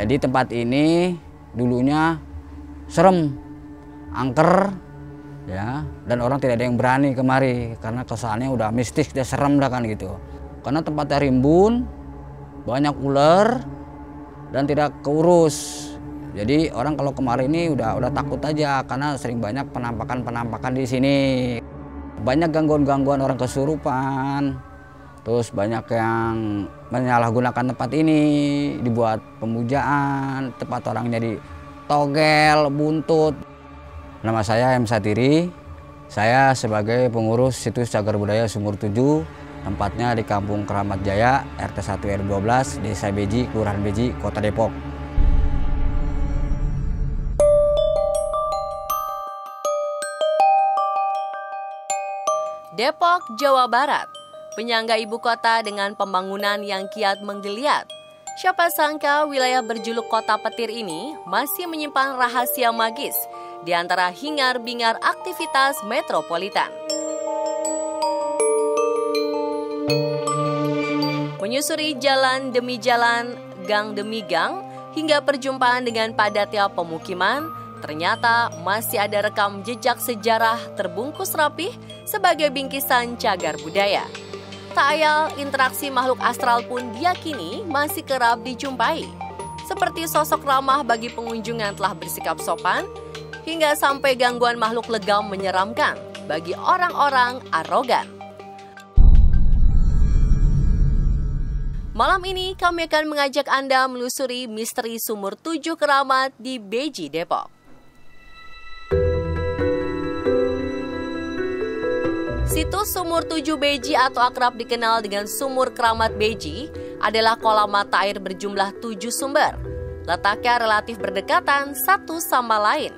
Jadi tempat ini dulunya serem, angker, ya, dan orang tidak ada yang berani kemari karena kesannya udah mistis, udah serem dah kan gitu. Karena tempatnya rimbun, banyak ular dan tidak keurus. Jadi orang kalau kemarin ini udah takut aja karena sering banyak penampakan di sini. Banyak gangguan-gangguan orang kesurupan. Terus banyak yang menyalahgunakan tempat ini, dibuat pemujaan, tempat orang jadi togel, buntut. Nama saya M. Satiri. Saya sebagai pengurus situs cagar budaya Sumur 7, tempatnya di Kampung Keramat Jaya, RT 1 RW 12, Desa Beji, Kelurahan Beji, Kota Depok. Depok, Jawa Barat, penyangga ibu kota dengan pembangunan yang kiat menggeliat. Siapa sangka wilayah berjuluk Kota Petir ini masih menyimpan rahasia magis di antara hingar-bingar aktivitas metropolitan. Menyusuri jalan demi jalan, gang demi gang, hingga perjumpaan dengan padatnya pemukiman, ternyata masih ada rekam jejak sejarah terbungkus rapih sebagai bingkisan cagar budaya. Tak ayal, interaksi makhluk astral pun diyakini masih kerap dijumpai. Seperti sosok ramah bagi pengunjung yang telah bersikap sopan, hingga sampai gangguan makhluk legam menyeramkan bagi orang-orang arogan. Malam ini kami akan mengajak Anda melusuri misteri Sumur 7 Keramat di Beji, Depok. Situs Sumur 7 Beji atau akrab dikenal dengan Sumur Keramat Beji adalah kolam mata air berjumlah 7 sumber. Letaknya relatif berdekatan satu sama lain.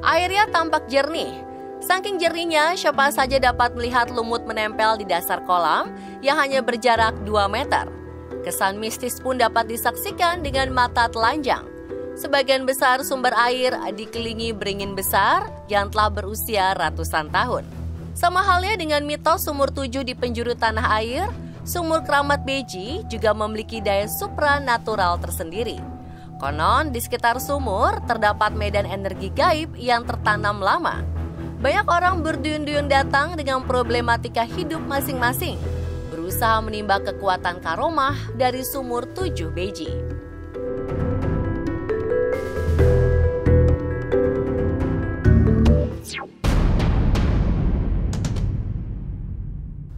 Airnya tampak jernih. Saking jernihnya, siapa saja dapat melihat lumut menempel di dasar kolam yang hanya berjarak 2 meter. Kesan mistis pun dapat disaksikan dengan mata telanjang. Sebagian besar sumber air dikelilingi beringin besar yang telah berusia ratusan tahun. Sama halnya dengan mitos Sumur 7 di penjuru tanah air, Sumur Keramat Beji juga memiliki daya supranatural tersendiri. Konon di sekitar sumur terdapat medan energi gaib yang tertanam lama. Banyak orang berduyun-duyun datang dengan problematika hidup masing-masing, berusaha menimba kekuatan karomah dari Sumur 7 Beji.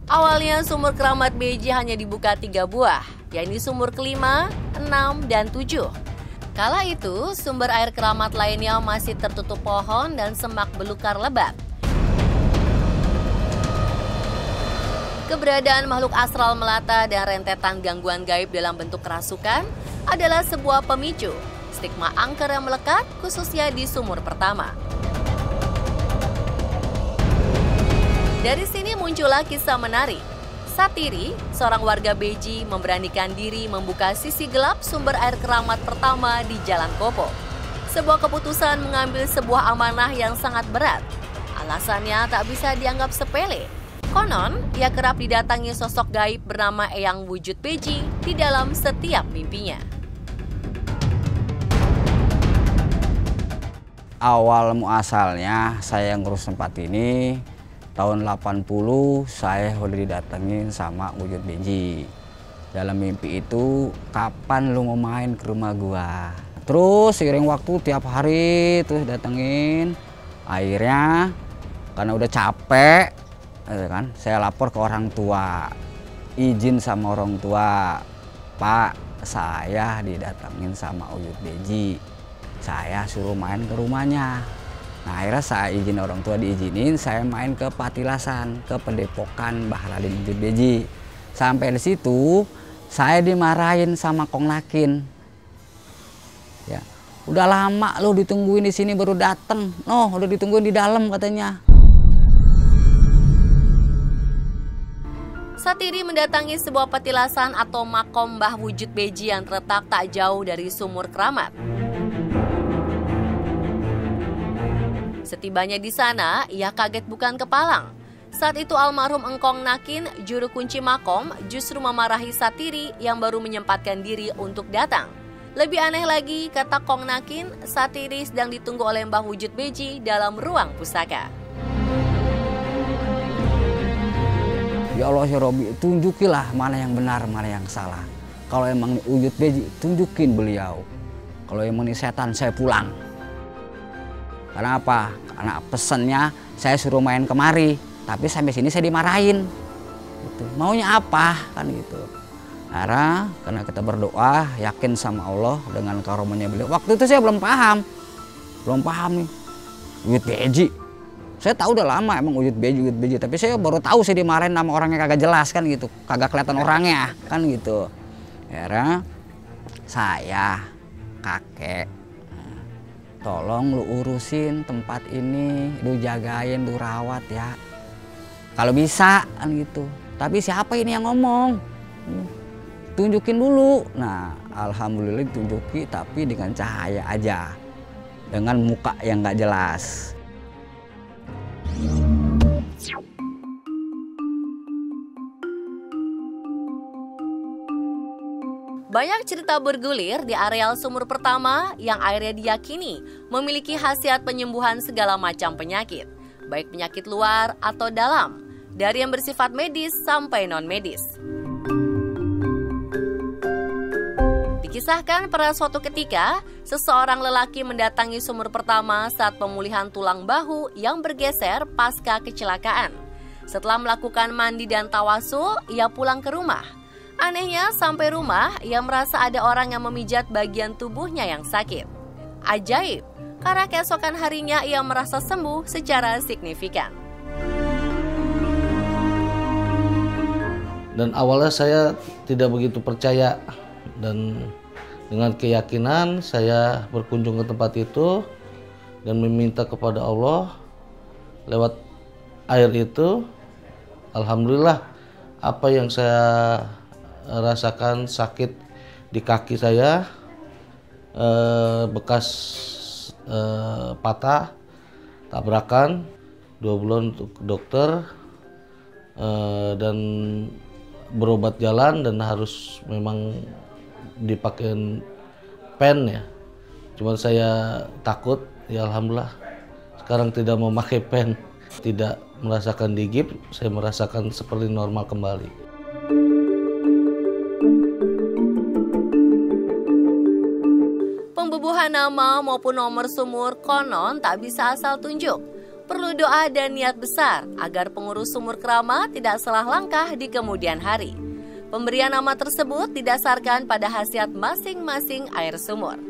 Awalnya Sumur Keramat Beji hanya dibuka 3 buah, yakni sumur kelima, 6, dan 7. Kala itu, sumber air keramat lainnya masih tertutup pohon dan semak belukar lebat. Keberadaan makhluk astral melata dan rentetan gangguan gaib dalam bentuk kerasukan adalah sebuah pemicu stigma angker yang melekat khususnya di sumur pertama. Dari sini muncullah kisah menarik. Satiri, seorang warga Beji, memberanikan diri membuka sisi gelap sumber air keramat pertama di Jalan Kopo. Sebuah keputusan mengambil sebuah amanah yang sangat berat. Alasannya tak bisa dianggap sepele. Konon, ia kerap didatangi sosok gaib bernama Eyang Wujud Beji di dalam setiap mimpinya. Awal muasalnya saya ngurus tempat ini tahun 80, saya udah didatengin sama Wujud Beji. Dalam mimpi itu, kapan lu mau main ke rumah gua? Terus seiring waktu tiap hari terus datengin. Akhirnya karena udah capek, kan, saya lapor ke orang tua. Izin sama orang tua, Pak, saya didatengin sama Wujud Beji. Saya suruh main ke rumahnya. Nah, akhirnya saya izin orang tua, diizinin, saya main ke Patilasan, ke Pendepokan Mbah Raden Wujud Beji. Sampai di situ, saya dimarahin sama Kong Nakin. Ya, udah lama lo ditungguin di sini baru dateng. No, udah ditungguin di dalam katanya. Satiri mendatangi sebuah petilasan atau makom Mbah Wujud Beji yang terletak tak jauh dari Sumur Keramat. Setibanya di sana, ia kaget bukan kepalang. Saat itu almarhum Engkong Nakin, juru kunci makom, justru memarahi Satiri yang baru menyempatkan diri untuk datang. Lebih aneh lagi, kata Kong Nakin, saat ini sedang ditunggu oleh Mbah Wujud Beji dalam ruang pusaka. Ya Allah, ya Robi, tunjukilah mana yang benar, mana yang salah. Kalau emang ini Wujud Beji, tunjukin beliau. Kalau emang ini setan, saya pulang. Karena apa? Karena pesennya saya suruh main kemari, tapi sampai sini saya dimarahin. Gitu. Maunya apa? Kan gitu. Karena kita berdoa, yakin sama Allah dengan karomanya beliau. Waktu itu saya belum paham nih Wujud Beji. Saya tahu udah lama emang Wujud Beji, tapi saya baru tahu saya dimarahin sama orangnya kagak jelas kan gitu, kagak kelihatan orangnya kan gitu. Akhirnya saya, kakek, tolong lu urusin tempat ini, lu jagain, lu rawat ya. Kalau bisa kan gitu. Tapi siapa ini yang ngomong? Tunjukin dulu. Nah, alhamdulillah ditunjuki, tapi dengan cahaya aja, dengan muka yang nggak jelas. Banyak cerita bergulir di areal sumur pertama yang airnya diyakini memiliki khasiat penyembuhan segala macam penyakit, baik penyakit luar atau dalam, dari yang bersifat medis sampai non-medis. Dikisahkan pada suatu ketika, seseorang lelaki mendatangi sumur pertama saat pemulihan tulang bahu yang bergeser pasca kecelakaan. Setelah melakukan mandi dan tawasul, ia pulang ke rumah. Anehnya, sampai rumah, ia merasa ada orang yang memijat bagian tubuhnya yang sakit. Ajaib, karena keesokan harinya ia merasa sembuh secara signifikan. Dan awalnya saya tidak begitu percaya, dan dengan keyakinan saya berkunjung ke tempat itu dan meminta kepada Allah lewat air itu. Alhamdulillah, apa yang saya rasakan sakit di kaki saya, bekas patah, tabrakan, 2 bulan untuk dokter, dan berobat jalan dan harus memang dipakai pen ya. Cuman saya takut, ya alhamdulillah sekarang tidak memakai pen, tidak merasakan digip, saya merasakan seperti normal kembali. Pembubuhan nama maupun nomor sumur konon tak bisa asal tunjuk. Perlu doa dan niat besar agar pengurus sumur keramat tidak salah langkah di kemudian hari. Pemberian nama tersebut didasarkan pada khasiat masing-masing air sumur.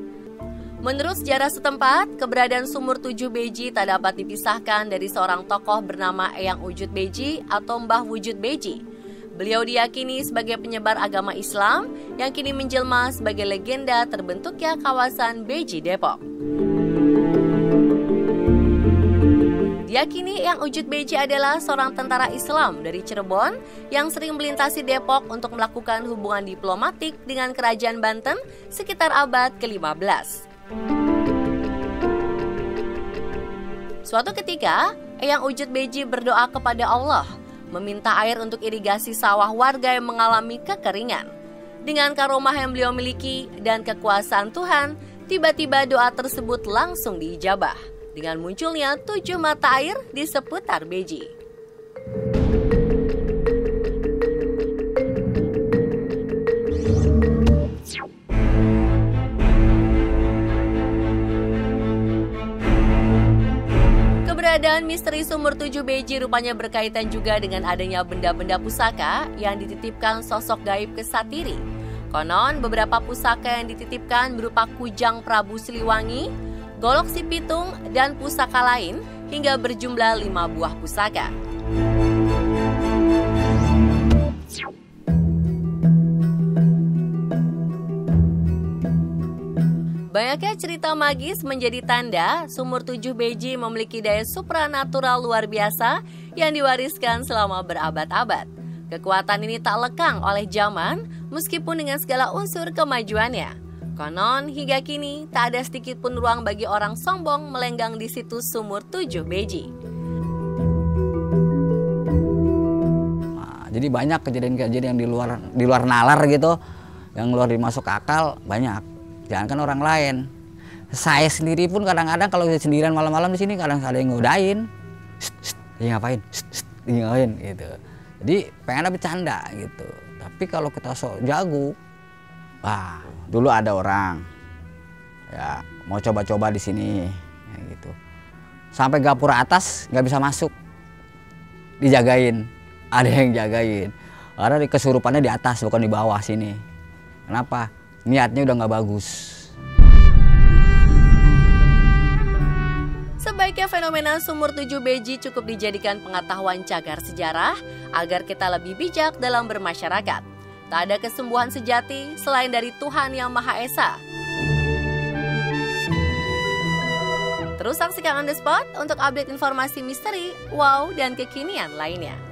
Menurut sejarah setempat, keberadaan sumur 7 Beji tak dapat dipisahkan dari seorang tokoh bernama Eyang Wujud Beji atau Mbah Wujud Beji. Beliau diyakini sebagai penyebar agama Islam yang kini menjelma sebagai legenda terbentuknya kawasan Beji Depok. Diyakini Eyang Wujud Beji adalah seorang tentara Islam dari Cirebon yang sering melintasi Depok untuk melakukan hubungan diplomatik dengan Kerajaan Banten sekitar abad ke-15. Suatu ketika, Eyang Wujud Beji berdoa kepada Allah, meminta air untuk irigasi sawah warga yang mengalami kekeringan. Dengan karomah yang beliau miliki dan kekuasaan Tuhan, tiba-tiba doa tersebut langsung diijabah dengan munculnya 7 mata air di seputar Beji. Keberadaan misteri sumur 7 Beji rupanya berkaitan juga dengan adanya benda-benda pusaka yang dititipkan sosok gaib ke Satiri. Konon beberapa pusaka yang dititipkan berupa kujang Prabu Siliwangi, golok si pitung, dan pusaka lain hingga berjumlah 5 buah pusaka. Banyaknya cerita magis menjadi tanda sumur 7 Beji memiliki daya supranatural luar biasa yang diwariskan selama berabad-abad. Kekuatan ini tak lekang oleh zaman meskipun dengan segala unsur kemajuannya. Konon hingga kini tak ada sedikit pun ruang bagi orang sombong melenggang di situs sumur 7 Beji. Nah, jadi banyak kejadian-kejadian yang di luar nalar gitu, yang luar dimasuk akal banyak. jangankan orang lain. Saya sendiri pun kadang-kadang kalau sendirian malam-malam di sini kadang ada yang ngodain. Ini ngapain? Ini ngapain gitu. Jadi pengennya bercanda gitu. Tapi kalau kita sok jago, wah, dulu ada orang ya mau coba-coba di sini ya gitu. Sampai gapura atas nggak bisa masuk. Dijagain. Ada yang jagain. Karena kesurupannya di atas bukan di bawah sini. Kenapa? Niatnya udah nggak bagus. Sebaiknya fenomena sumur 7 beji cukup dijadikan pengetahuan cagar sejarah agar kita lebih bijak dalam bermasyarakat. Tak ada kesembuhan sejati selain dari Tuhan Yang Maha Esa. Terus saksikan On The Spot untuk update informasi misteri, wow, dan kekinian lainnya.